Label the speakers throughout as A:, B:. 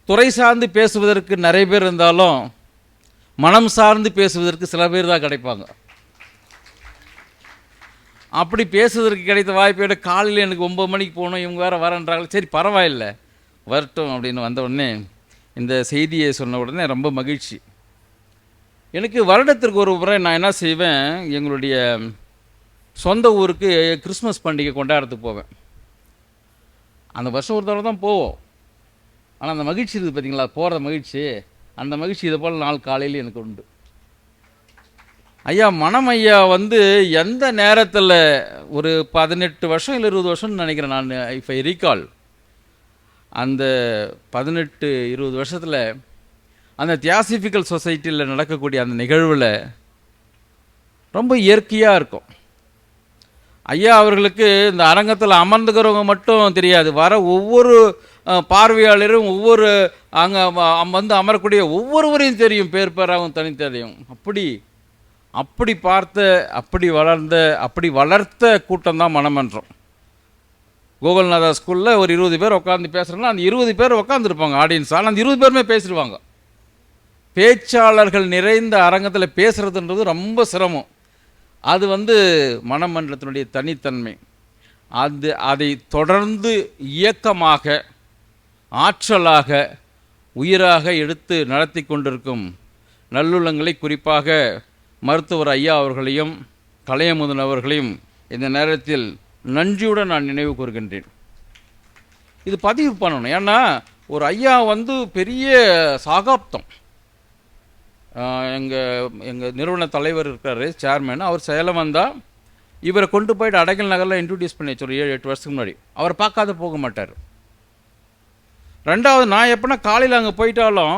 A: துறை சார்ந்து பேசுவதற்கு நிறைய பேர் இருந்தாலும் மனம் சார்ந்து பேசுவதற்கு சில பேர் தான் கிடைப்பாங்க. அப்படி பேசுவதற்கு கிடைத்த வாய்ப்பை காலையில் எனக்கு 9 மணிக்கு போகணும், இவங்க வேறு வரன்றாங்க. சரி பரவாயில்லை வரட்டும் அப்படின்னு வந்த உடனே இந்த செய்தியை சொன்ன உடனே ரொம்ப மகிழ்ச்சி. எனக்கு வருடத்திற்கு ஒரு முறை நான் என்ன செய்வேன், எங்களுடைய சொந்த ஊருக்கு கிறிஸ்மஸ் பண்டிகை கொண்டாடுறதுக்கு போவேன். அந்த வருஷம் ஒரு தடவை தான் போவோம். ஆனால் அந்த மகிழ்ச்சி இருக்குது பார்த்தீங்களா, போகிற மகிழ்ச்சி, அந்த மகிழ்ச்சி இதை போல் நாள் காலையில் எனக்கு உண்டு. ஐயா மனம் ஐயா எந்த நேரத்தில் ஒரு 18 வருஷம் இல்லை 20 வருஷம்னு நினைக்கிறேன் நான், இஃப் ஐ ரீகால், அந்த 18-20 வருஷத்தில் அந்த தியாசிஃபிக்கல் சொசைட்டியில் நடக்கக்கூடிய அந்த நிகழ்வில் ரொம்ப இயற்கையாக இருக்கும். ஐயா அவர்களுக்கு இந்த அரங்கத்தில் அமர்ந்துக்கிறவங்க மட்டும் தெரியாது, வர ஒவ்வொரு பார்வையாளரும் ஒவ்வொரு அங்கே அமரக்கூடிய ஒவ்வொருவரையும் தெரியும், பேர் பேராகவும் தனித்ததையும். அப்படி பார்த்த, அப்படி வளர்த்த கூட்டம் தான் மனமன்றம். கோகுல்நாதா ஸ்கூலில் ஒரு 20 பேர் உட்காந்து பேசுகிறோன்னா அந்த 20 பேர் உட்காந்துருப்பாங்க ஆடியன்ஸால், அந்த 20 பேருமே பேசிடுவாங்க. பேச்சாளர்கள் நிறைந்த அரங்கத்தில் பேசுகிறதுன்றது ரொம்ப சிரமம். அது மனமன்றத்தினுடைய தனித்தன்மை. அதை தொடர்ந்து இயக்கமாக, ஆற்றலாக, உயிராக எடுத்து நடத்தி கொண்டிருக்கும் நல்லுள்ளங்களை, குறிப்பாக மருத்துவர் ஐயா அவர்களையும் கலையமுதன் அவர்களையும் இந்த நேரத்தில் நன்றியுடன் நான் நினைவு கூறுகின்றேன். இது பதிவு பண்ணணும். ஏன்னா ஒரு ஐயா பெரிய சகாப்தம். எங்கள் நிறுவன தலைவர் இருக்கார், சேர்மேன், அவர் சேலம் வந்தால் இவரை கொண்டு போய்ட்டு அடைக்கல் நகரில் இன்ட்ரடியூஸ் பண்ணி வச்சு ஒரு 7-8 வருஷத்துக்கு முன்னாடி. அவர் பார்க்காத போக மாட்டார். ரெண்டாவது, நான் எப்போனா காலையில் அங்கே போயிட்டாலும்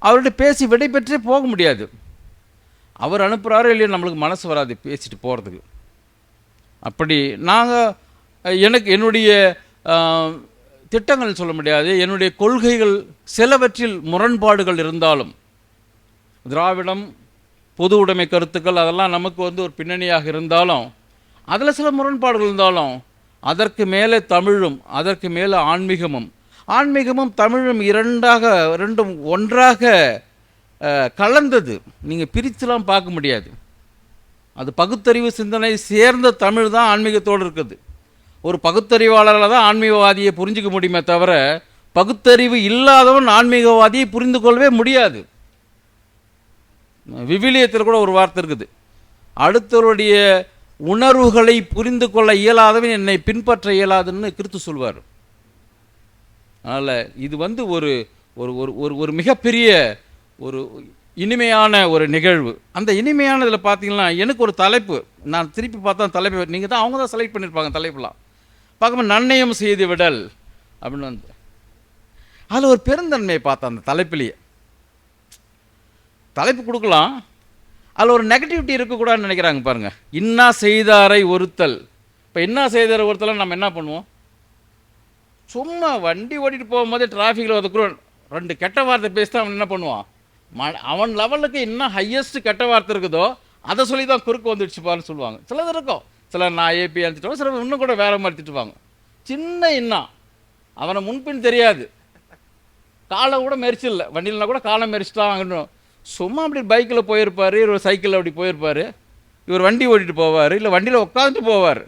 A: அவர்கிட்ட பேசி விடை பெற்றே போக முடியாது. அவர் அனுப்புகிறாரோ இல்லையோ நம்மளுக்கு மனசு வராது பேசிட்டு போகிறதுக்கு. அப்படி என்னுடைய திட்டங்கள் சொல்ல முடியாது, என்னுடைய கொள்கைகள் சிலவற்றில் முரண்பாடுகள் இருந்தாலும், திராவிடம், பொது உடைமை கருத்துக்கள் அதெல்லாம் நமக்கு ஒரு பின்னணியாக இருந்தாலும், அதில் சில முரண்பாடுகள் இருந்தாலும், அதற்கு மேலே தமிழும் அதற்கு மேலே ஆன்மீகமும் தமிழும் ரெண்டும் ஒன்றாக கலந்தது. நீங்கள் பிரித்துலாம் பார்க்க முடியாது. அது பகுத்தறிவு சிந்தனை சேர்ந்த தமிழ் தான் ஆன்மீகத்தோடு இருக்குது. ஒரு பகுத்தறிவாளரால் தான் ஆன்மீகவாதியை புரிஞ்சிக்க முடியுமே தவிர, பகுத்தறிவு இல்லாதவன் ஆன்மீகவாதியை புரிந்து கொள்ளவே முடியாது. விவிலியத்தில் கூட ஒரு வார்த்தை இருக்குது, அடுத்தவருடைய உணர்வுகளை புரிந்து கொள்ள இயலாதவன் என்னை பின்பற்ற இயலாதுன்னு கிறிஸ்து சொல்வார். அதனால் இது ஒரு மிகப்பெரிய ஒரு இனிமையான ஒரு நிகழ்வு. அந்த இனிமையானதில் பார்த்தீங்கன்னா எனக்கு ஒரு தலைப்பு, நான் திருப்பி பார்த்தா தலைப்பு நீங்கள் தான், அவங்க தான் செலக்ட் பண்ணியிருப்பாங்க தலைப்புலாம் பார்க்கும்போது, நன்னயம் செய்து விடல் அப்படின்னு அதில் ஒரு பெருந்தன்மையை பார்த்தேன். அந்த தலைப்பிலேயே தலைப்பு கொடுக்கலாம், அதில் ஒரு நெகட்டிவிட்டி இருக்கக்கூடாதுன்னு நினைக்கிறாங்க பாருங்கள். இன்னா செய்தாரை ஒருத்தல். இப்போ இன்னா செய்தாரை ஒருத்தல் நம்ம என்ன பண்ணுவோம், சும்மா வண்டி ஓட்டிகிட்டு போகும்போதே டிராஃபிக்கில் ஒதுக்குறோம் 2 கெட்ட வார்த்தை பேசிட்டு அவன் என்ன பண்ணுவான், அவன் லெவலுக்கு இன்னும் ஹையஸ்ட் கெட்ட வார்த்தை இருக்குதோ அதை சொல்லி தான் குறுக்கு வந்துடுச்சு பாருன்னு சொல்லுவாங்க. சிலது இருக்கும், சிலர் நான் ஏபி அனுப்பிச்சிட்டோம், சிலர் இன்னும் கூட வேறு மாதிரி திட்டுவாங்க. சின்ன இன்னா, அவனை முன்பின் தெரியாது, காலை கூட மெரிச்சில்லை, வண்டியில்னா கூட காலை மெரிச்சிட்டான். சும்மா அப்படி பைக்கில் போயிருப்பார், இவர் சைக்கிளில் அப்படி போயிருப்பார், இவர் வண்டி ஓட்டிகிட்டு போவார், இல்லை வண்டியில் உட்காந்துட்டு போவார்.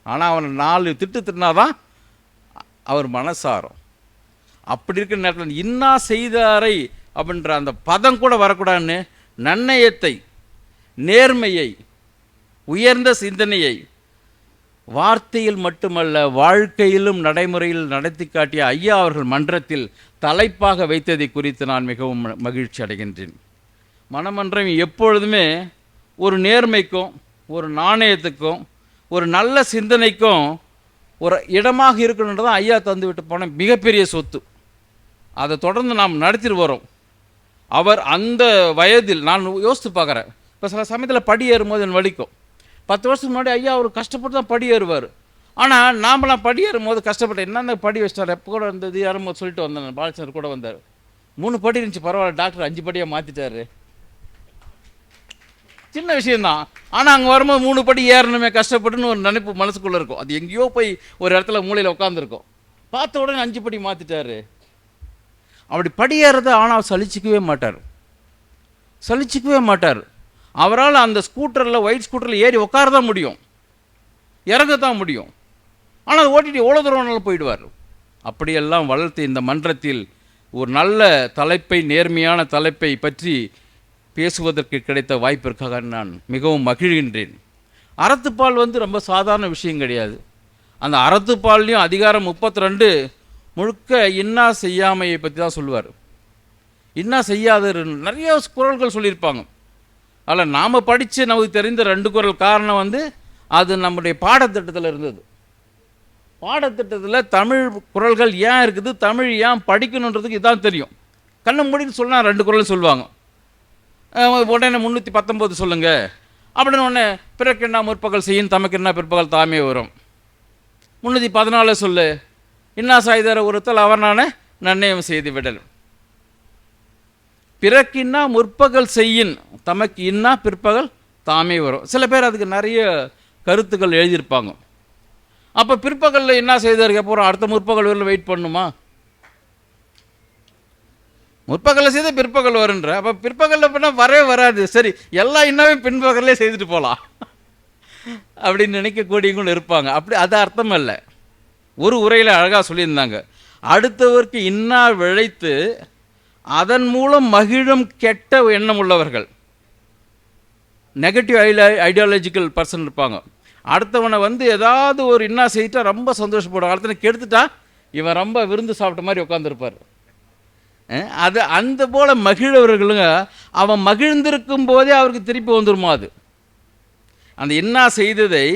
A: ஆனால் அவனை 4 திட்டுனாதான் அவர் மனசாரம். அப்படி இருக்கிற நேரத்தில் இன்னா செய்தாரை அப்படின்ற அந்த பதம் கூட வரக்கூடாதுன்னு, நன்னயத்தை, நேர்மையை, உயர்ந்த சிந்தனையை வார்த்தையில் மட்டுமல்ல வாழ்க்கையிலும் நடைமுறையில் நடத்தி காட்டிய ஐயா அவர்கள் மன்றத்தில் தலைப்பாக வைத்ததை குறித்து நான் மிகவும் மகிழ்ச்சி அடைகின்றேன். மனமன்றம் எப்பொழுதுமே ஒரு நேர்மைக்கும், ஒரு நாணயத்துக்கும், ஒரு நல்ல சிந்தனைக்கும் ஒரு இடமாக இருக்கணுன்றதான் ஐயா தந்து விட்டு போன மிகப்பெரிய சொத்து. அதை தொடர்ந்து நாம் நடத்திட்டு வரோம். அவர் அந்த வயதில் நான் யோசித்து பார்க்குறேன், இப்போ சில சமயத்தில் படி ஏறும்போது என் வலிக்கும். 10 வருஷத்துக்கு முன்னாடி ஐயா அவர் கஷ்டப்பட்டு தான் படி ஏறுவார். ஆனால் நாமெல்லாம் படி ஏறும்போது கஷ்டப்பட்டேன், என்னென்ன படி வச்சிட்டார், எப்போ கூட வந்தது யாரும் சொல்லிட்டு வந்தேன், பாலச்சந்தர் கூட வந்தார், 3 படி இருந்துச்சு, பரவாயில்ல டாக்டர் 5 படியாக மாற்றிட்டாரு. சின்ன விஷயந்தான், ஆனால் அங்கே வரும்போது 3 படி ஏறணுமே கஷ்டப்பட்டுன்னு ஒரு நினைப்பு மனசுக்குள்ளே இருக்கும். அது எங்கேயோ போய் ஒரு இடத்துல மூலையில் உட்காந்துருக்கும், பார்த்த உடனே 5 படி மாற்றிட்டாரு. அப்படி படியேறத ஆனால் சலிச்சிக்கவே மாட்டார். அவரால் அந்த ஸ்கூட்டரில், ஒயிட் ஸ்கூட்டரில் ஏறி உட்கார தான் முடியும், இறங்க தான் முடியும். ஆனால் அதை ஓட்டிட்டு எவ்வளோ தூரம்னாலும் போயிடுவார். அப்படியெல்லாம் வளர்த்து இந்த மன்றத்தில் ஒரு நல்ல தலைப்பை, நேர்மையான தலைப்பை பற்றி பேசுவதற்கு கிடைத்த வாய்ப்பிற்காக நான் மிகவும் மகிழ்கின்றேன். அறத்துப்பால் ரொம்ப சாதாரண விஷயம் கிடையாது. அந்த அறத்துப்பால்லையும் அதிகாரம் 32 முழுக்க இன்னா செய்யாமையை பற்றி தான் சொல்லுவார். இன்னா செய்யாத நிறைய குறள்கள் சொல்லியிருப்பாங்க. அதில் நாம் படித்து நமக்கு தெரிந்த 2 குறள். காரணம் அது நம்முடைய பாடத்திட்டத்தில் இருந்தது. பாடத்திட்டத்தில் தமிழ் குறள்கள் ஏன் இருக்குது, தமிழ் ஏன் படிக்கணுன்றதுக்கு இதான் தெரியும். கண்ணை மூடின்னு சொன்னால் 2 குறள் சொல்லுவாங்க. உடனே 319 சொல்லுங்கள் அப்படின்னு உடனே பிறக்கென்னா முற்பகல் செய்யும் தமக்கென்னா பிற்பகல் தாமே வரும். 314 சொல்லு, இன்னா சாய்தர ஒருத்தல் அவர் நானே நன்னயம் செய்து விடல். பிறக்கின்னா முற்பகல் செய்யின் தமக்கு இன்னா பிற்பகல் தாமே வரும். சில பேர் அதுக்கு நிறைய கருத்துக்கள் எழுதியிருப்பாங்க. அப்போ பிற்பகலில் என்ன செய்தாருக்கு அப்புறம் அடுத்த முற்பகல் வரல வெயிட் பண்ணுமா? முற்பகலில் செய்த பிற்பகல் வருன்ற, அப்போ பிற்பகலில் பண்ணால் வரவே வராது. சரி, எல்லாம் இன்னமே பின்பகலே செய்துட்டு போகலாம் அப்படின்னு நினைக்கக்கூடியவங்களும் இருப்பாங்க. அப்படி அது அர்த்தம் இல்லை. ஒரு உரையில் அழகாக சொல்லியிருந்தாங்க, அடுத்தவருக்கு இன்னா விளைத்து அதன் மூலம் மகிழும் கெட்ட எண்ணம் உள்ளவர்கள், நெகட்டிவ் ஐடியாலஜிக்கல் பர்சன் இருப்பாங்க. அடுத்தவனை ஏதாவது ஒரு இன்னா செய்யிட்டா ரொம்ப சந்தோஷப்படுவாங்க. அடுத்தவனை கெடுத்துட்டா இவன் ரொம்ப விருந்து சாப்பிட்ட மாதிரி உட்காந்துருப்பார். அது அந்த போல் மகிழவர்களுங்க அவன் மகிழ்ந்திருக்கும் போதே அவருக்கு திருப்பி வந்துருமா? அது அந்த இன்னா செய்ததை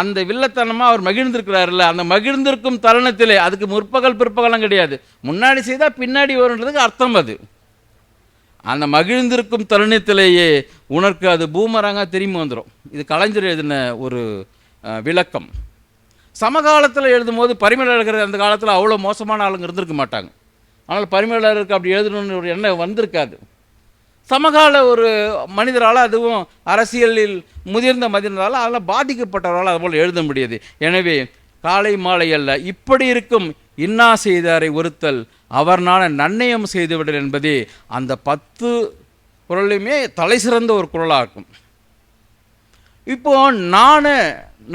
A: அந்த வில்லத்தனமாக அவர் மகிழ்ந்திருக்கிறாருல்ல, அந்த மகிழ்ந்திருக்கும் தருணத்திலே அதுக்கு முற்பகல் பிற்பகலாம் கிடையாது. முன்னாடி செய்தால் பின்னாடி வருன்றதுக்கு அர்த்தம். அது அந்த மகிழ்ந்திருக்கும் தருணத்திலேயே உனக்கு அது பூமராங்க திரும்பி வந்துடும். இது கலைஞர் எழுதின ஒரு விளக்கம். சமகாலத்தில் எழுதும் போது பரிமேலழகர் அந்த காலத்தில் அவ்வளோ மோசமான ஆளுங்க இருந்திருக்க மாட்டாங்க. ஆனால் பரிமேலழகருக்கு அப்படி எழுதணும்னு ஒரு எண்ணம் வந்திருக்காது. சமகால ஒரு மனிதரால், அதுவும் அரசியலில் முதிர்ந்த மனிதரால், அதெல்லாம் பாதிக்கப்பட்டவரால் அதுபோல் எழுத முடியாது. எனவே காலை மாலை அல்ல, இப்படி இருக்கும் இன்னா செய்தாரை ஒருத்தல் அவர்னால நன்னயம் செய்துவிடல் என்பதே அந்த 10 குறளையுமே தலை சிறந்த ஒரு குறளாக இருக்கும். இப்போ நான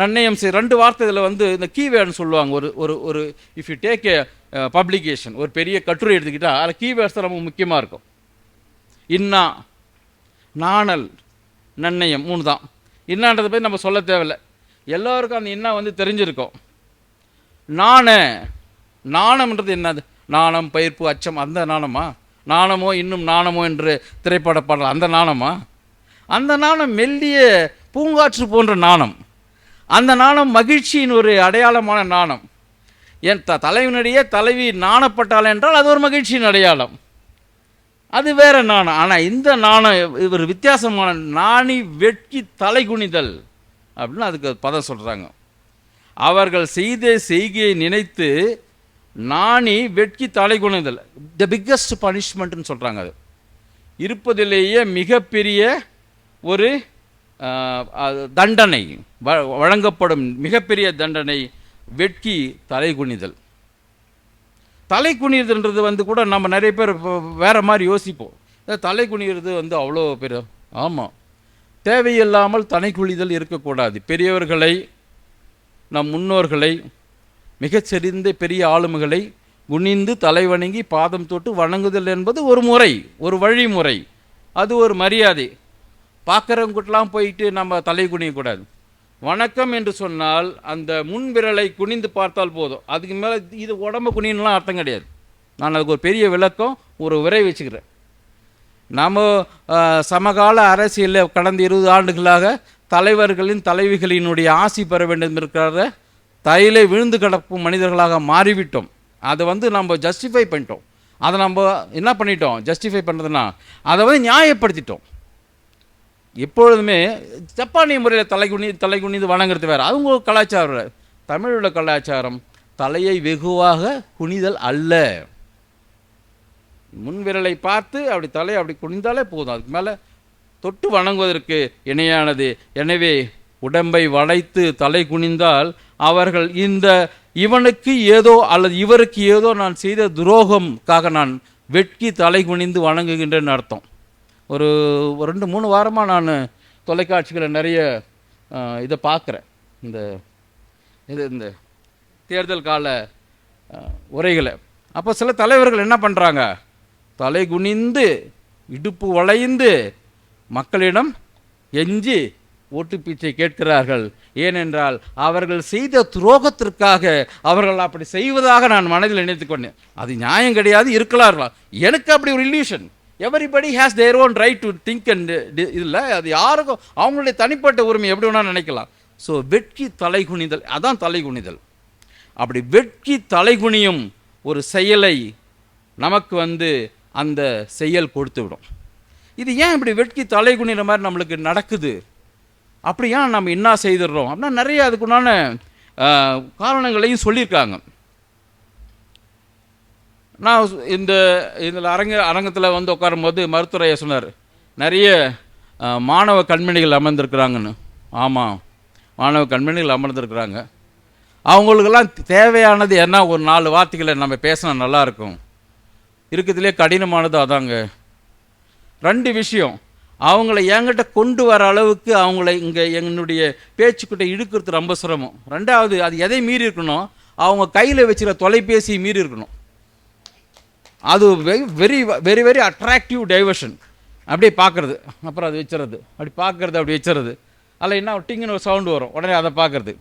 A: நன்னயம் 2 வார்த்தை இதில் இந்த கீவேர்டுன்னு சொல்லுவாங்க. ஒரு ஒரு if you take a publication, ஒரு பெரிய கட்டுரை எடுத்துக்கிட்டால் அதில் கீவேர்ட்ஸ் ரொம்ப முக்கியமாக இருக்கும். இன்னா, நாணல், நன்னயம் 3 தான். இன்னான்றதை பற்றி நம்ம சொல்ல தேவையில்லை, எல்லோருக்கும் அந்த இன்னா தெரிஞ்சிருக்கும். நாணம்ன்றது என்னது? நாணம், பயிர்ப்பு, அச்சம், அந்த நாணமா? நாணமோ இன்னும் நாணமோ என்று திரைப்பட பாடல், அந்த நாணமா? அந்த நாணம் மெல்லிய பூங்காற்று போன்ற நாணம். அந்த நாணம் மகிழ்ச்சியின் ஒரு அடையாளமான நாணம். என் தலைவனுடைய தலைவி நாணப்பட்டாள் என்றால் அது ஒரு மகிழ்ச்சியின் அடையாளம், அது வேற நாணம். ஆனால் இந்த நாணம் இவர் வித்தியாசமான, நாணி வெட்கி தலை குனிதல் அப்படின்னு அதுக்கு பதம் சொல்கிறாங்க. அவர்கள் செய்த செய்கையை நினைத்து நாணி வெட்கி தலை குனிதல், த பிக்கஸ்ட் பனிஷ்மெண்ட்னு சொல்கிறாங்க. அது இருப்பதிலேயே மிகப்பெரிய ஒரு தண்டனை, வழங்கப்படும் மிகப்பெரிய தண்டனை வெட்கி தலை குனிதல். தலை குனியதுன்றது கூட நம்ம நிறைய பேர் வேறு மாதிரி யோசிப்போம். தலை குனிகிறது அவ்வளோ பெரிய, ஆமாம், தேவையில்லாமல் தலை குனிதல் இருக்கக்கூடாது. பெரியவர்களை, நம் முன்னோர்களை, மிகச்சிறந்த பெரிய ஆளுமைகளை குனிந்து தலை வணங்கி பாதம் தொட்டு வணங்குதல் என்பது ஒரு முறை, ஒரு வழிமுறை, அது ஒரு மரியாதை. பார்க்குறவங்கிட்டலாம் போயிட்டு நம்ம தலை குனியக்கூடாது. வணக்கம் என்று சொன்னால் அந்த முன் விரலை குனிந்து பார்த்தால் போதும், அதுக்கு மேலே இது உடம்பு குனின்லாம் அர்த்தம் கிடையாது. நான் அதுக்கு ஒரு பெரிய விளக்கம், ஒரு உரை வச்சுக்கிறேன். நம்ம சமகால அரசியலில் கடந்த 20 ஆண்டுகளாக தலைவர்களின் தலைவிகளினுடைய ஆசி பெற வேண்டும் இருக்கிற தையிலே விழுந்து கிடக்கும் மனிதர்களாக மாறிவிட்டோம். அதை நம்ம ஜஸ்டிஃபை பண்ணிட்டோம். அதை நம்ம என்ன பண்ணிட்டோம்? ஜஸ்டிஃபை பண்ணுறதுன்னா அதை நியாயப்படுத்திட்டோம். எப்பொழுதுமே ஜப்பானிய முறையில் தலை குனிந்து வணங்குறது வேறு, அவங்க கலாச்சாரம். தமிழோட கலாச்சாரம் தலையை வெகுவாக குனிதல் அல்ல. முன்விரலை பார்த்து அப்படி தலையை அப்படி குனிந்தாலே போதும், அதுக்கு மேலே தொட்டு வணங்குவதற்கு இணையானது. எனவே உடம்பை வளைத்து தலை குனிந்தால் அவர்கள் இவனுக்கு ஏதோ அல்லது இவருக்கு ஏதோ நான் செய்த துரோகம்காக நான் வெட்கி தலை குனிந்து வணங்குகின்றன்னு அர்த்தம். ஒரு 2-3 வாரமாக நான் தொலைக்காட்சிகளை நிறைய இதை பார்க்குறேன். இந்த தேர்தல் கால உரைகளை. அப்போ சில தலைவர்கள் என்ன பண்ணுறாங்க, தலை குனிந்து இடுப்பு வளைந்து மக்களிடம் எஞ்சி ஓட்டு பிச்சை கேட்கிறார்கள். ஏனென்றால் அவர்கள் செய்த துரோகத்திற்காக அவர்கள் அப்படி செய்வதாக நான் மனதில் நினைத்து கொண்டேன். அது நியாயம் கிடையாது, இருக்கலாம். எனக்கு அப்படி ஒரு illusion. Everybody has their own right to think and இதில் அது யாருக்கும் அவங்களுடைய தனிப்பட்ட உரிமை எப்படி வேணால் நினைக்கலாம். ஸோ வெட்கி தலை குனிதல், அதான் தலை குனிதல். அப்படி வெட்கி தலை குனியும் ஒரு செயலை நமக்கு அந்த செயல் கொடுத்து விடும். இது ஏன் இப்படி வெட்கி தலை குனிற மாதிரி நம்மளுக்கு நடக்குது, அப்படி ஏன் நம்ம என்ன செய்துடுறோம் அப்படின்னா நிறைய அதுக்குண்டான காரணங்களையும் சொல்லியிருக்காங்க. நான் இதில் அரங்கத்தில் உட்காரும் போது மருத்துவரையா சொன்னார், நிறைய மாணவ கண்மணிகள் அமர்ந்திருக்கிறாங்கன்னு. ஆமாம், மாணவ கண்மணிகள் அமர்ந்திருக்கிறாங்க. அவங்களுக்கெல்லாம் தேவையானது என்ன, ஒரு 4 வார்த்தைகளை நம்ம பேசினா நல்லாயிருக்கும். இருக்கிறதுலே கடினமானது அதாங்க. 2 விஷயம், அவங்கள என்கிட்ட கொண்டு வர அளவுக்கு அவங்கள இங்கே என்னுடைய பேச்சுக்கிட்ட இழுக்கிறது ரொம்ப சிரமம். 2வது, அது எதை மீறி இருக்கணும், அவங்க கையில் வச்சுக்கிற தொலைபேசியை மீறி இருக்கணும். அது very very very attractive diversion. அப்படியே பார்க்குறது, அப்புறம் அது வச்சுறது, அப்படி பார்க்குறது, அப்படி வச்சுறது. அதில் என்ன டிங்குன்னு ஒரு சவுண்டு வரும், உடனே அதை பார்க்குறது.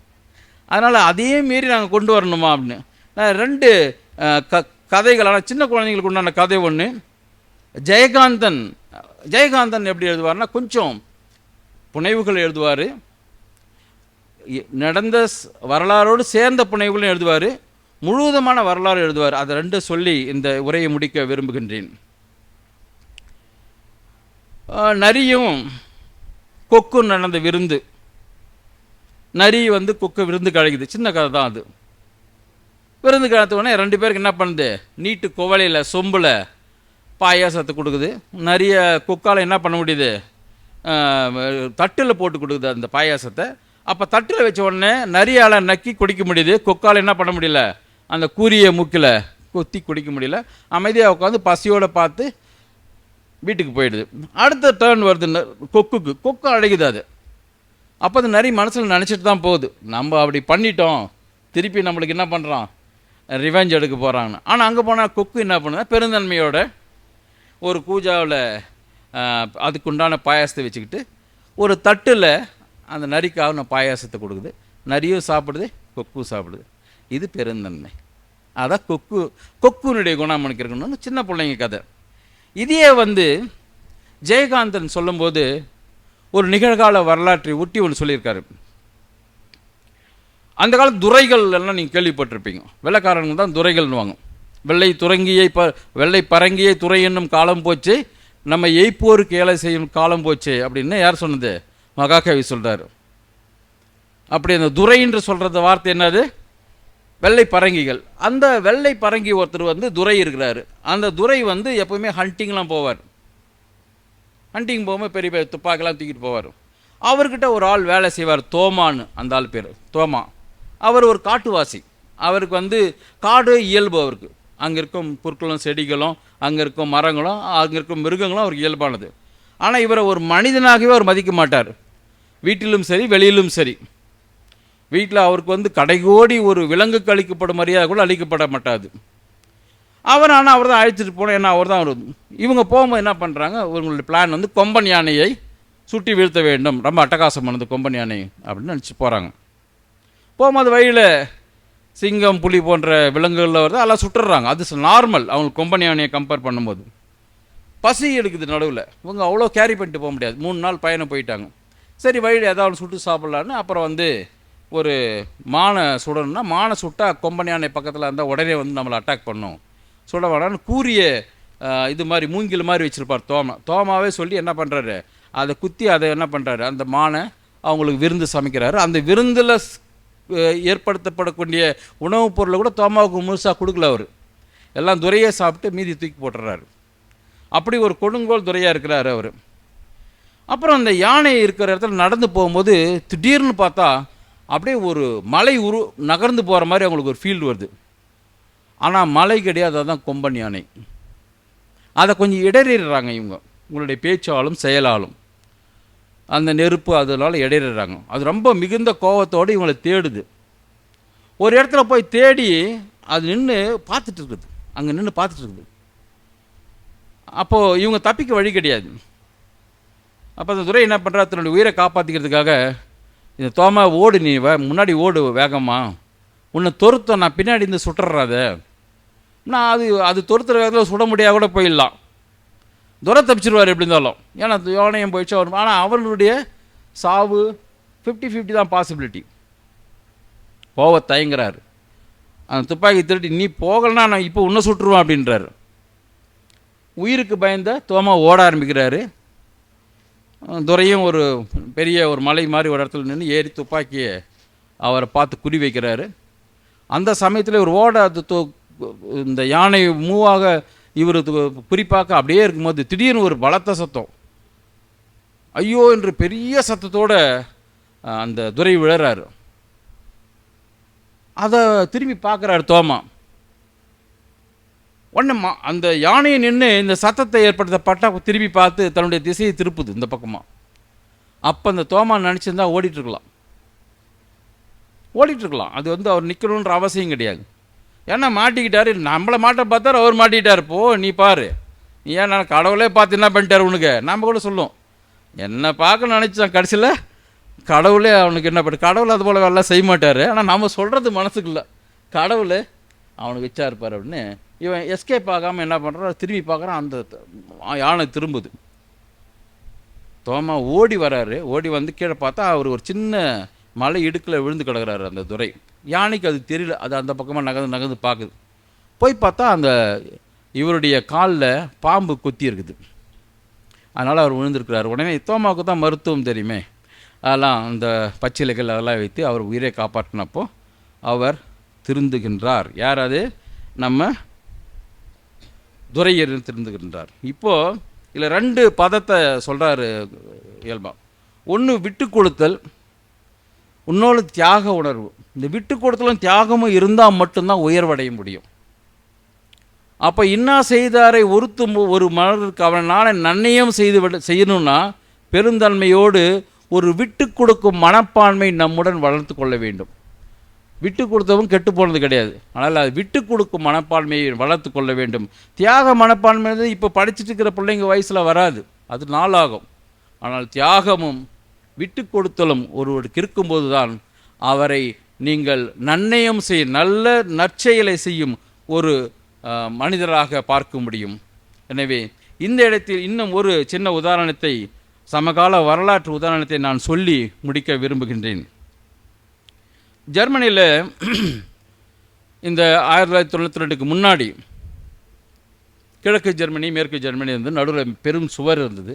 A: அதனால் அதையே மீறி நாங்கள் கொண்டு வரணுமா அப்படின்னு 2 கதைகள். ஆனால் சின்ன குழந்தைங்களுக்கு உண்டான கதை ஒன்று. ஜெயகாந்தன் எப்படி எழுதுவார்னா, கொஞ்சம் புனைவுகள் எழுதுவார், நடந்த வரலாறோடு சேர்ந்த புனைவுகளும் எழுதுவார், முழுவதுமான வரலாறு எழுதுவார். அதை 2 சொல்லி இந்த உரையை முடிக்க விரும்புகின்றேன். நரியும் கொக்கும் நடந்த விருந்து. நரி கொக்கு விருந்து கழிக்குது, சின்ன கதை தான் அது. விருந்து கழித்த உடனே 2 பேருக்கு என்ன பண்ணுது, நீட்டு குவளையில் சொம்பில் பாயாசத்தை கொடுக்குது. நிறைய கொக்கால் என்ன பண்ண முடியுது, தட்டில் போட்டு கொடுக்குது அந்த பாயாசத்தை. அப்போ தட்டில் வச்ச உடனே நரியால் நக்கி குடிக்க முடியுது, கொக்கால் என்ன பண்ண முடியல, அந்த கூரிய மூக்கில் கொத்தி குடிக்க முடியல. அமைதியாக உட்காந்து பசியோடு பார்த்து வீட்டுக்கு போயிடுது. அடுத்த டேர்ன் வருது கொக்கு அழைக்குது அது. அப்போ அது நிறைய மனசில் நினச்சிட்டு தான் போகுது, நம்ம அப்படி பண்ணிட்டோம், திருப்பி நம்மளுக்கு என்ன பண்ணுறான், ரிவெஞ்ச் எடுக்க போகிறாங்கன்னு. ஆனால் அங்கே போனால் கொக்கு என்ன பண்ணுது, பெருந்தன்மையோட ஒரு கூஜாவில் அதுக்குண்டான பாயாசத்தை வச்சுக்கிட்டு ஒரு தட்டில் அந்த நரிக்காக பாயாசத்தை கொடுக்குது. நரியும் சாப்பிடுது, கொக்கும் சாப்பிடுது. இது பெருந்தன்மை. அதான் கொக்குனுடைய குணம் எனக்கு இருக்கணும்னு சின்ன பிள்ளைங்க கதை. இதையே ஜெயகாந்தன் சொல்லும்போது ஒரு நிகழ்கால வரலாற்றை ஒட்டி ஒன்று சொல்லியிருக்காரு. அந்த கால துரைகள் எல்லாம் நீங்கள் கேள்விப்பட்டிருப்பீங்க. வெள்ளைக்காரங்க தான் துரைகள்னுவாங்க. வெள்ளை பரங்கியை துறை என்னும் காலம் போச்சு, நம்ம எய்ப்போருக்கு ஏழை செய்யும் காலம் போச்சு அப்படின்னு யார் சொன்னது, மகாகவி சொல்கிறார். அப்படி அந்த துரைன்று சொல்கிறது வார்த்தை என்னது, வெள்ளை பரங்கிகள். அந்த வெள்ளை பரங்கி ஒருத்தர் துரை இருக்கிறாரு. அந்த துரை எப்போவுமே ஹண்டிங்லாம் போவார். ஹண்டிங் போகும்போது பெரிய பெரிய துப்பாக்கிலாம் தூக்கிட்டு போவார். அவர்கிட்ட ஒரு ஆள் வேலை செய்வார், தோமான்னு. அந்த ஆள் பேர் தோமா. அவர் ஒரு காட்டுவாசி. அவருக்கு காடு இயல்பு. அவருக்கு அங்கே இருக்கும் புற்களும் செடிகளும் அங்கே இருக்கும் மரங்களும் அங்கே இருக்கும் மிருகங்களும் அவருக்கு இயல்பானது. ஆனால் இவரை ஒரு மனிதனாகவே அவர் மதிக்க மாட்டார், வீட்டிலும் சரி வெளியிலும் சரி. வீட்டில் அவருக்கு கடைகோடி ஒரு விலங்குக்கு அளிக்கப்படும் மரியாதை கூட அளிக்கப்பட மாட்டாது. அவர் தான் அழைச்சிட்டு போனோம். ஏன்னா அவர் தான் இவங்க போகும்போது என்ன பண்ணுறாங்க, இவங்களுடைய பிளான் கொம்பன் யானையை சுட்டி வீழ்த்த வேண்டும், ரொம்ப அட்டகாசம் பண்ணது கொம்பன் யானை அப்படின்னு நினச்சி போகிறாங்க. போகும்போது வழியில் சிங்கம் புலி போன்ற விலங்குகளில் வருது, அதெல்லாம் சுட்டுறாங்க. அது நார்மல் அவங்களுக்கு கொம்பன் யானையை கம்பேர் பண்ணும்போது. பசி எடுக்குது நடுவில், இவங்க அவ்வளோ கேரி பண்ணிட்டு போக முடியாது. 3 நாள் பயணம் போயிட்டாங்க. சரி வழியில் ஏதாவது சுட்டு சாப்பிட்லான்னு அப்புறம் ஒரு மானை சுடணும்னா, மானை சுட்டால் கொம்பன் யானை பக்கத்தில் இருந்தால் உடனே நம்மளை அட்டாக் பண்ணும், சுட வேணான்னு கூரிய இது மாதிரி மூங்கில் மாதிரி வச்சுருப்பார் தோமாவே சொல்லி என்ன பண்ணுறாரு, அதை குத்தி அதை என்ன பண்ணுறாரு, அந்த மானை அவங்களுக்கு விருந்து சமைக்கிறாரு. அந்த விருந்தில் ஏற்படுத்தப்படக்கூடிய உணவுப் பொருளை கூட தோமாவுக்கு முழுசாக கொடுக்கல. அவர் எல்லாம் துரையே சாப்பிட்டு மீதி தூக்கி போட்டுறாரு. அப்படி ஒரு கொடுங்கோல் துரையாக இருக்கிறாரு அவர். அப்புறம் அந்த யானை இருக்கிற இடத்துல நடந்து போகும்போது திடீர்னு பார்த்தா அப்படியே ஒரு மலை நகர்ந்து போகிற மாதிரி அவங்களுக்கு ஒரு ஃபீல்டு வருது. ஆனால் மலை கிடையாது, அதுதான் கொம்பன் யானை. அதை கொஞ்சம் இடறிடுறாங்க இவங்க, உங்களுடைய பேச்சாலும் செயலாலும் அந்த நெருப்பு அதனால் இடறிடுறாங்க. அது ரொம்ப மிகுந்த கோபத்தோடு இவங்களை தேடுது. ஒரு இடத்துல போய் தேடி அது நின்று பார்த்துட்டு இருக்குது, அங்கே நின்று பார்த்துட்டு இருக்குது. அப்போது இவங்க தப்பிக்க வழி கிடையாது. அப்போ அந்த துரை என்ன பண்ணுறா, தன்னுடைய உயிரை காப்பாற்றிக்கிறதுக்காக, இந்த தோமா ஓடு, நீ முன்னாடி ஓடு வேகமா, உன்னை தொருத்த நான் பின்னாடி இருந்து சுட்டுறாத. நான் அது தொருத்துற வேகத்தில் சுட முடியாது கூட போயிடலாம், துரை தப்பிச்சிருவார் எப்படி இருந்தாலும், ஏன்னா யோனையும் போயிடுச்சு அவர். ஆனால் அவர்களுடைய சாவு 50-50 தான் பாசிபிலிட்டி. போக தயங்குறாரு. அந்த துப்பாக்கி திருட்டி, நீ போகலன்னா நான் இப்போ உன்னை சுட்டுருவேன் அப்படின்றாரு. உயிருக்கு பயந்த தோமா ஓட ஆரம்பிக்கிறாரு. துரையும் ஒரு பெரிய ஒரு மலை மாதிரி ஒரு இடத்துல நின்று ஏறி துப்பாக்கியை அவரை பார்த்து குறி வைக்கிறாரு. அந்த சமயத்தில் ஒரு ஓட இந்த யானை மூவாக இவர் குறிப்பாக்க அப்படியே இருக்கும்போது திடீர்னு ஒரு பலத்த சத்தம், ஐயோ என்று பெரிய சத்தத்தோடு அந்த துரை விழறாரு. அதை திரும்பி பார்க்குறாரு தோமா. உடனே அந்த யானையை நின்று இந்த சத்தத்தை ஏற்படுத்தப்பட்ட திரும்பி பார்த்து தன்னுடைய திசையை திருப்புது இந்த பக்கமாக. அப்போ அந்த தோமா நினச்சிருந்தா ஓடிட்டுருக்கலாம். அது அவர் நிற்கணுன்ற அவசியம் கிடையாது. ஏன்னா மாட்டிக்கிட்டாரு, நம்மளை மாட்ட பார்த்தாரு, அவர் மாட்டிக்கிட்டார். போ நீ பாரு, நீ ஏன் நான் கடவுளே பார்த்து என்ன பண்ணிட்டார் உனக்கு, நம்ம கூட சொல்லுவோம். என்னை பார்க்க நினச்சான், கடைசியில் கடவுளே அவனுக்கு என்ன பண்ண, கடவுள் அது போல் வேலை செய்ய மாட்டார். ஆனால் நம்ம சொல்கிறது மனசுக்கு இல்லை, கடவுள் அவனுக்கு வச்சா இருப்பார் அப்படின்னு. இவன் எஸ்கேப் ஆகாமல் என்ன பண்ணுறான், திரும்பி பார்க்குறான், அந்த யானை திரும்புது. தோமா ஓடி வராரு. ஓடி வந்து கீழே பார்த்தா அவர் ஒரு சின்ன மலை இடுக்கில் விழுந்து கிடக்கிறாரு அந்த துரை. யானைக்கு அது தெரியல, அது அந்த பக்கமாக நகர்ந்து பார்க்குது. போய் பார்த்தா அந்த இவருடைய காலில் பாம்பு கொத்தி இருக்குது. அதனால் அவர் விழுந்திருக்கிறார். உடனே தோமாவுக்கு தான் மருத்துவம் தெரியுமே, அதெல்லாம் அந்த பச்சிலைகள் அதெல்லாம் வைத்து அவர் உயிரை காப்பாற்றினப்போ அவர் திருந்துகின்றார். யார் அது, நம்ம துரையர் திருந்துகின்றார். இப்போது இதில் 2 பதத்தை சொல்கிறாரு இயல்பா. ஒன்று விட்டு கொடுத்தல், இன்னொன்று தியாக உணர்வு. இந்த விட்டு கொடுத்தலும் தியாகமும் இருந்தால் மட்டும்தான் உயர்வடைய முடியும். அப்போ இன்னா செய்தாரை ஒருத்தும் ஒரு மனதிற்கு அவனால் நன்மையும் செய்யணும்னா பெருந்தன்மையோடு ஒரு விட்டு கொடுக்கும் மனப்பான்மை நம்முடன் வளர்த்து கொள்ள வேண்டும். விட்டு கொடுத்தவும் கெட்டு போனது கிடையாது, ஆனால் அது விட்டு கொடுக்கும் மனப்பான்மையை வளர்த்து கொள்ள வேண்டும். தியாக மனப்பான்மை இப்போ படிச்சுட்டு இருக்கிற பிள்ளைங்க வயசில் வராது, அது நாளாகும். ஆனால் தியாகமும் விட்டு கொடுத்தலும் ஒருவருக்கு இருக்கும்போது தான் அவரை நீங்கள் நன்னயம் நல்ல நற்செயலை செய்யும் ஒரு மனிதராக பார்க்க முடியும். எனவே இந்த இடத்தில் இன்னும் ஒரு சின்ன உதாரணத்தை, சமகால வரலாற்று உதாரணத்தை நான் சொல்லி முடிக்க விரும்புகின்றேன். ஜெர்மனியில் இந்த 1992க்கு முன்னாடி கிழக்கு ஜெர்மனி மேற்கு ஜெர்மனி இருந்து நடுவில் பெரும் சுவர் இருந்தது.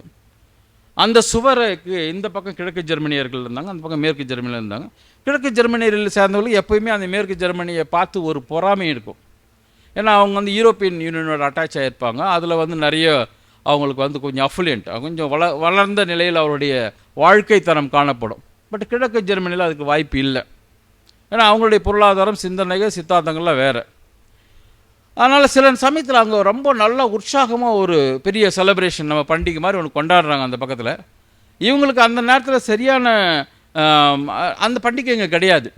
A: அந்த சுவருக்கு இந்த பக்கம் கிழக்கு ஜெர்மனியர்கள் இருந்தாங்க, அந்த பக்கம் மேற்கு ஜெர்மனியில் இருந்தாங்க. கிழக்கு ஜெர்மனியில் சேர்ந்தவர்கள் எப்போயுமே அந்த மேற்கு ஜெர்மனியை பார்த்து ஒரு பொறாமை இருக்கும். ஏன்னா அவங்க வந்து யூரோப்பியன் யூனியனோட அட்டாச் ஆகிருப்பாங்க. அதில் நிறைய அவங்களுக்கு கொஞ்சம் அஃபுலியன்ட், கொஞ்சம் வளர்ந்த நிலையில் அவருடைய வாழ்க்கை தரம் காணப்படும். பட் கிழக்கு ஜெர்மனியில் அதுக்கு வாய்ப்பு இல்லை. ஏன்னா அவங்களுடைய பொருளாதாரம், சிந்தனைகள், சித்தாந்தங்கள்லாம் வேறு. அதனால் சில சமயத்தில் அங்கே ரொம்ப நல்ல உற்சாகமாக ஒரு பெரிய செலிப்ரேஷன், நம்ம பண்டிகை மாதிரி ஒன்று கொண்டாடுறாங்க அந்த பக்கத்தில். இவங்களுக்கு அந்த நேரத்தில் சரியான அந்த பண்டிகை இங்கே கிடையாது.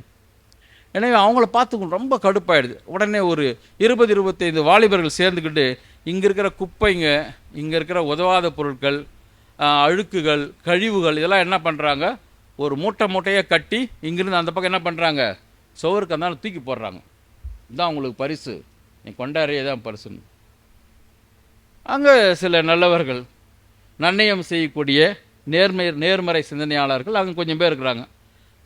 A: எனவே அவங்கள பார்த்து ரொம்ப கடுப்பாயிடுது. உடனே ஒரு 20-25 வாலிபர்கள் சேர்ந்துக்கிட்டு இங்கே இருக்கிற குப்பைங்க, இங்கே இருக்கிற உதவாத பொருட்கள், அழுக்குகள், கழிவுகள் இதெல்லாம் என்ன பண்ணுறாங்க, ஒரு மூட்டையாக கட்டி இங்கேருந்து அந்த பக்கம் என்ன பண்ணுறாங்க, சுவருக்கு அந்த தூக்கி போடுறாங்க. இதுதான் அவங்களுக்கு பரிசு, நீ கொண்டாடியே தான் பரிசுன்னு. அங்கே சில நல்லவர்கள், நன்னயம் செய்யக்கூடிய நேர்மறை சிந்தனையாளர்கள் அங்கே கொஞ்சம் பேர் இருக்கிறாங்க.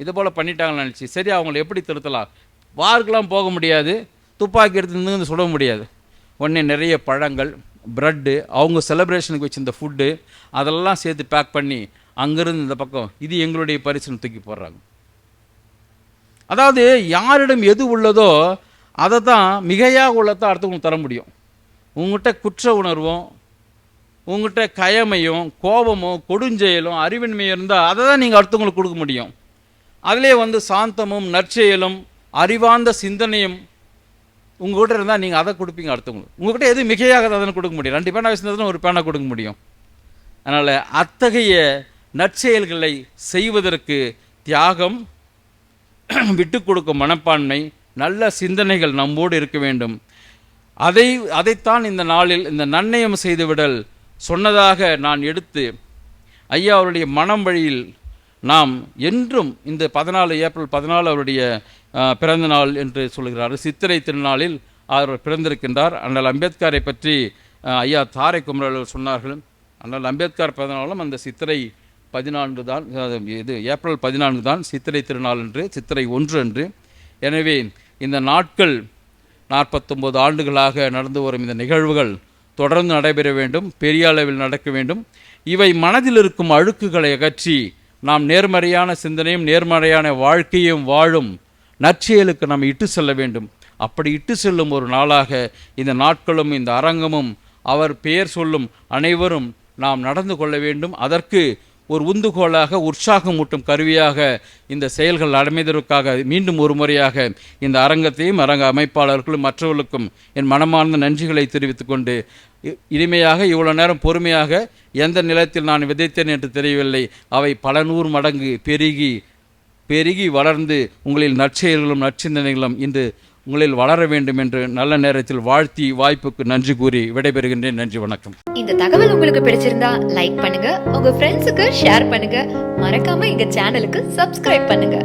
A: இது போல் பண்ணிட்டாங்கன்னு நினச்சி சரி அவங்கள எப்படி திருத்தலாம், பார்க்கெலாம் போக முடியாது, துப்பாக்கி எடுத்து நின்று சுட முடியாது. உடனே நிறைய பழங்கள், ப்ரெட்டு, அவங்க செலிப்ரேஷனுக்கு வச்சுருந்த ஃபுட்டு அதெல்லாம் சேர்த்து பேக் பண்ணி அங்கேருந்து இந்த பக்கம் இது எங்களுடைய பரிசுன்னு தூக்கி போடுறாங்க. அதாவது யாரிடம் எது உள்ளதோ அதை தான் மிகையாக உள்ளதை அடுத்தவங்களுக்கு தர முடியும். உங்கள்கிட்ட குற்ற உணர்வும், உங்கள்கிட்ட கயமையும், கோபமும், கொடுஞ்செயலும், அறிவின்மையும் இருந்தால் அதை தான் நீங்கள் அடுத்தவங்களுக்கு கொடுக்க முடியும். அதிலே சாந்தமும் நற்செயலும் அறிவார்ந்த சிந்தனையும் உங்கள்கிட்ட இருந்தால் நீங்கள் அதை கொடுப்பீங்க அடுத்தவங்களுக்கு. உங்கள்கிட்ட எது மிகையாகாது அதனை கொடுக்க முடியும். 2 பேனா வச்சுருந்ததுன்னு ஒரு பேனா கொடுக்க முடியும். அதனால் அத்தகைய நற்செயல்களை செய்வதற்கு தியாகம், விட்டு கொடுக்கும் மனப்பான்மை, நல்ல சிந்தனைகள் நம்மோடு இருக்க வேண்டும். அதைத்தான் இந்த நாளில் இந்த நன்னயம் செய்துவிடல் சொன்னதாக நான் எடுத்து ஐயா அவருடைய மனம் வழியில் நாம் என்றும் இந்த 14 ஏப்ரல் 14 அவருடைய பிறந்த நாள் என்று சொல்கிறார். சித்திரை திருநாளில் அவர் பிறந்திருக்கின்றார். அண்ணல் அம்பேத்கரை பற்றி ஐயா தாரை குமரல் சொன்னார்கள். அண்ணல் அம்பேத்கர் பிறந்தநாளும் அந்த சித்திரை 14 தான், இது ஏப்ரல் 14 தான் சித்திரை திருநாள் என்று, சித்திரை 1 அன்று. எனவே இந்த நாட்கள் 49 ஆண்டுகளாக நடந்து வரும் இந்த நிகழ்வுகள் தொடர்ந்து நடைபெற வேண்டும், பெரிய அளவில் நடக்க வேண்டும். இவை மனதில் இருக்கும் அழுக்குகளை அகற்றி நாம் நேர்மறையான சிந்தனையும் நேர்மறையான வாழ்க்கையும் வாழும் நற்செயலுக்கு நாம் இட்டு செல்ல வேண்டும். அப்படி இட்டு செல்லும் ஒரு நாளாக இந்த நாட்களும் இந்த அரங்கமும் அவர் பெயர் சொல்லும் அனைவரும் நாம் நடந்து கொள்ள வேண்டும். அதற்கு ஒரு உந்துகோலாக உற்சாகமூட்டும் கருவியாக இந்த செயல்கள் அமைதற்காக மீண்டும் ஒரு முறையாக இந்த அரங்கத்தையும் அரங்க அமைப்பாளர்களும் மற்றவர்களுக்கும் என் மனமார்ந்த நன்றிகளை தெரிவித்துக் கொண்டு, இனிமையாக இவ்வளோ நேரம் பொறுமையாக எந்த நிலத்தில் நான் விதைத்தேன் என்று தெரியவில்லை, அவை பல 100 மடங்கு பெருகி வளர்ந்து உங்களில் நற்செயல்களும் நற்சிந்தனைகளும் இன்று உங்களில் வளர வேண்டும் என்று நல்ல நேரத்தில் வாழ்த்தி வாய்ப்புக்கு நன்றி கூறி விடைபெறுகின்றேன். நன்றி, வணக்கம்.
B: இந்த தகவல் உங்களுக்கு பிடிச்சிருந்தா லைக் பண்ணுங்க, உங்க ஃப்ரெண்ட்ஸுக்கு ஷேர் பண்ணுங்க, மறக்காம எங்க சேனலுக்கு சப்ஸ்கிரைப் பண்ணுங்க.